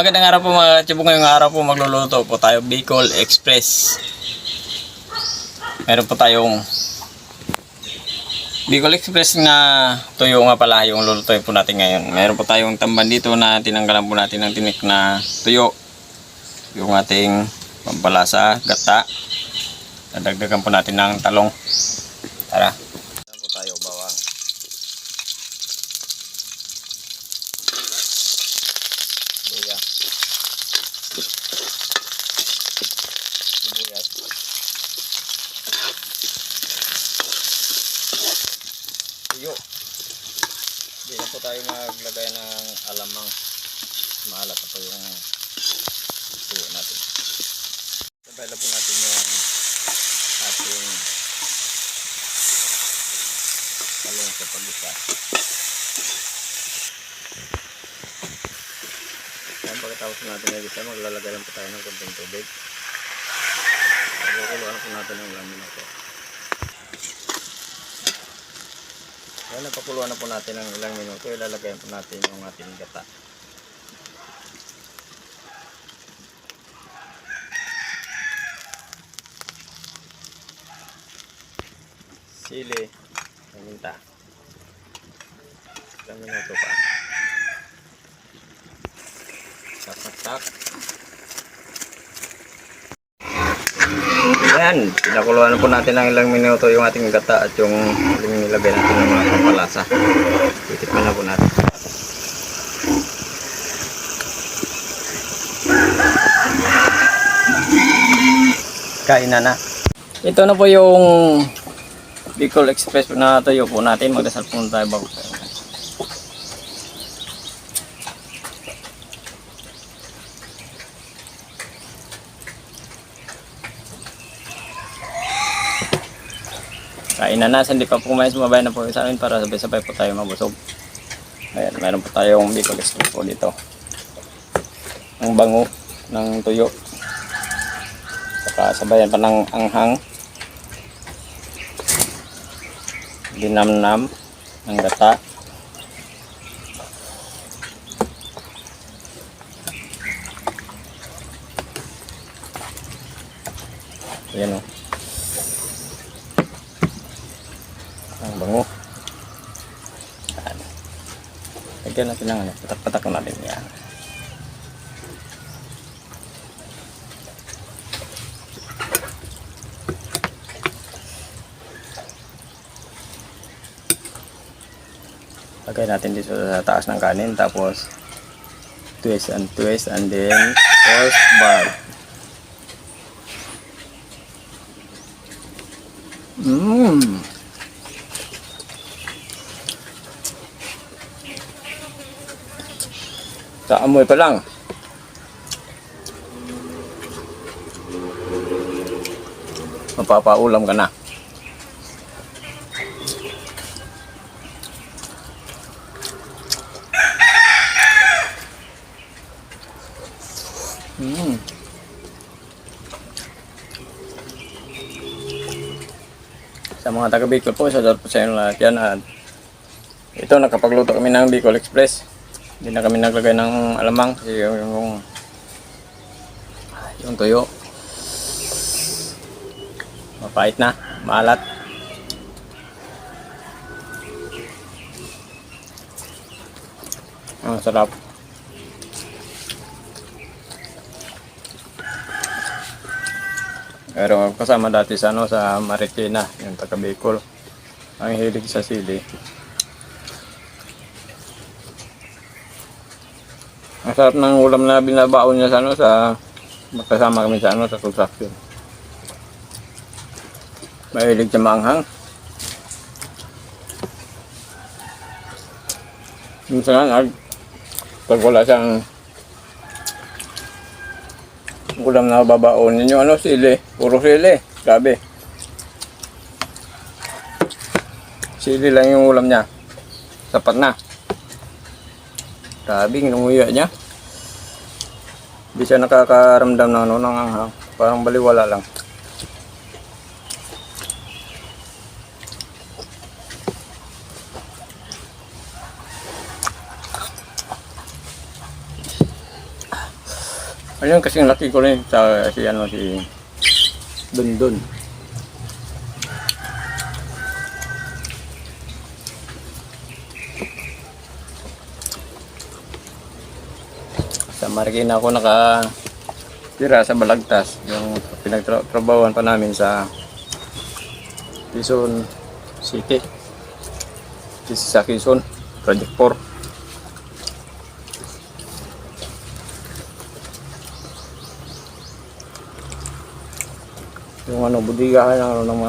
magandang araw po mga tiyubong. Ngayong araw po magluluto po tayo Bicol Express. Meron po tayong Bicol Express na tuyo nga pala yung lulutuin po natin ngayon. Meron po tayong tamban dito na tinanggalan po natin ng tinik na tuyo. Yung ating pampalasa, gata. Dadagdagan po natin ng talong. Tara. Meron po tayo bawang. Luya. Sibuyas. Tuyo. Hindi na po tayo maglagay ng alamang. Maalat na po yung tuyo natin. Sabay na po natin yung ating talong sa pag-isa. Pagkatapos natin yung isa, maglalagay lang po tayo ng konting tubig. Pagkakuluan po natin ng ilang minuto. Kaya napakuluan na po natin ng ilang minuto, ilalagay po natin yung ating gata. Sili, paminta. Ilang minuto pa. Tak. Ayan, pinakuluan na po natin ng ilang minuto yung ating gata at yung nilagay natin ng mga pampalasa. Titikman na po natin. Kain na. Ito na po yung Bicol Express na tuyo po natin. Magdasal po tayo bago tayo. Kain na, hindi pa po kumain, sumabay na po sa amin para sabay-sabay po tayo mabusog. Ayan, meron po tayong Bicol Express po dito. Ang bango ng tuyo. Saka sabayan pa ng anghang. Dinamnam ng gata. Ayan o. Ang bango. Lagyan natin ng patak-patak natin yan. Lagay natin dito sa taas ng kanin, tapos twist and then first bite. Sa amoy pa lang mapapaulam ka na. Sa mga taga Bicol po, sa po sa inyo lahat yan. At ito, nakapagluto kami ng Bicol Express. Hindi na kami naglagay ng alamang kasi yung tuyo mapait na, maalat. Ang sarap. Pero kasama dati sa sa Marikina, yung taga Bicol, ang hilig sa sili. Ang sarap ng ulam na binabaon niya sa sa magkasama kami sa sa construction. Mahilig sa maanghang. Minsan pag wala siyang ulam na babaon ninyo, sili, puro sili, grabe. Sili lang yung ulam niya, sapat na. Grabe, nunguya niya. Hindi siya nakakaramdam ng ng anghang. Parang baliwala lang. Ayun kasing laki ko rin sa si Dundun. Sa Marikina ako nakatira sa Balagtas, yung pinagtrabahuan pa namin sa Quezon City. Sa Quezon, Project 4. Yung budigahan ng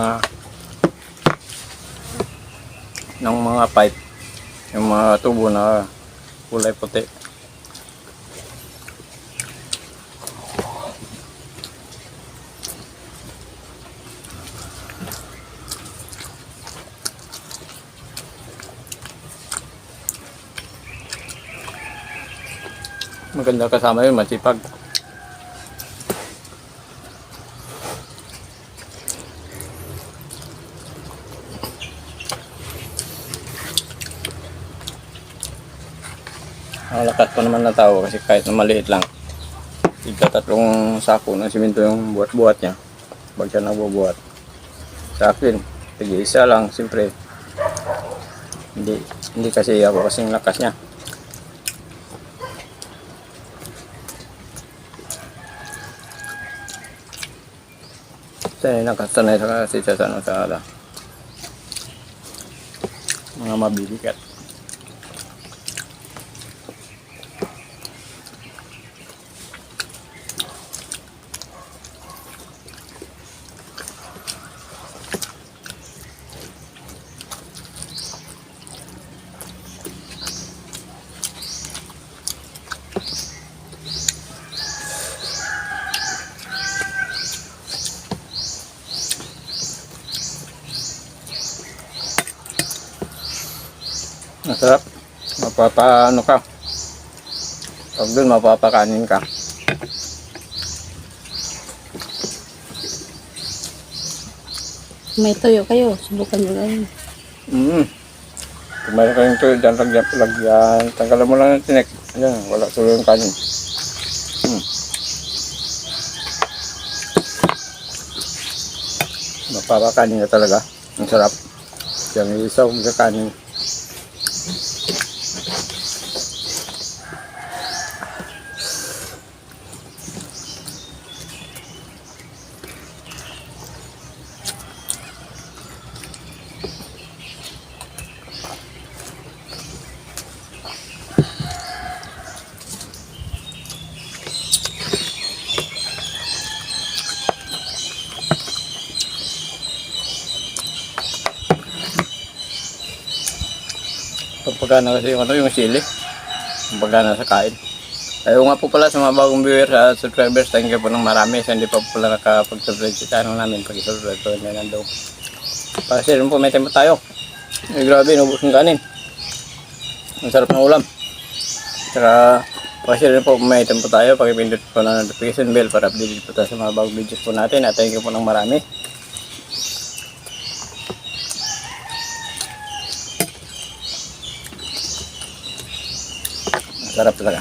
mga pipe, yung mga tubo na kulay puti. Maganda kasama yun, masipag. Ang lakas pa naman na tao kasi kahit na maliit lang, tatlong sako ng simento yung buhat-buhat niya pag siya nagbubuhat. Sa akin, tig-isa lang, siyempre hindi kasi ako kasing lakas niya. Nakasanay kasi sa mga mabibigat. Masarap. Mapapaano ka. Pag doon mapapakanin ka. May toyo kayo, subukan nyo lang. Kung mayroon kayong tuyo dyan, lagyan. Tanggalan mo lang yung tinik. Ayan, wala tuloy yung kanin. Mapapakanin ka talaga. Ang sarap. Yung isaw sa kanin. Pagpagana kasi yung sili. Pagpagana sa kain. Ayaw nga po pala sa mga bagong viewers at subscribers, thank you po ng marami. Sa hindi pa po pala nakapag-subscribe sa channel namin, pag-subscribe po nyo nandun. Kasi rin po may tempo tayo. Ay, grabe, nubos ng kanin. Ang sarap ng ulam. Saka, kasi rin po may tempo tayo, pag-ipindot po ng notification bell para update po tayo sa mga bagong videos po natin. At thank you po ng marami. Sarap talaga.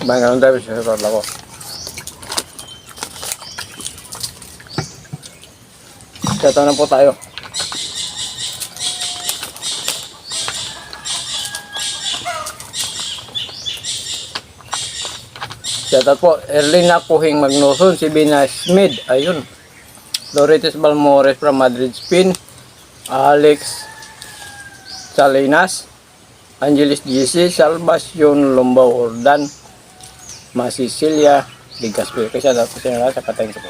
Bang, ganun tayo sa sarap ako. Shoutout na po tayo. Shoutout po, Erlina Kuhing Magnuson, si Bina Smith, ayun. Loretes Balmores from Madrid, Spain. Alex Salinas, Angelis GC, Salvacion Lombao Ordan, Masisilia, Ligaspi. Kasi shoutout po sa inyo lahat sa patay ko.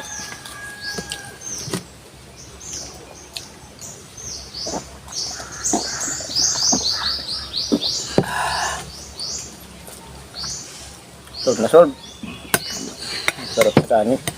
Solve na solve. Sarap sa kanin.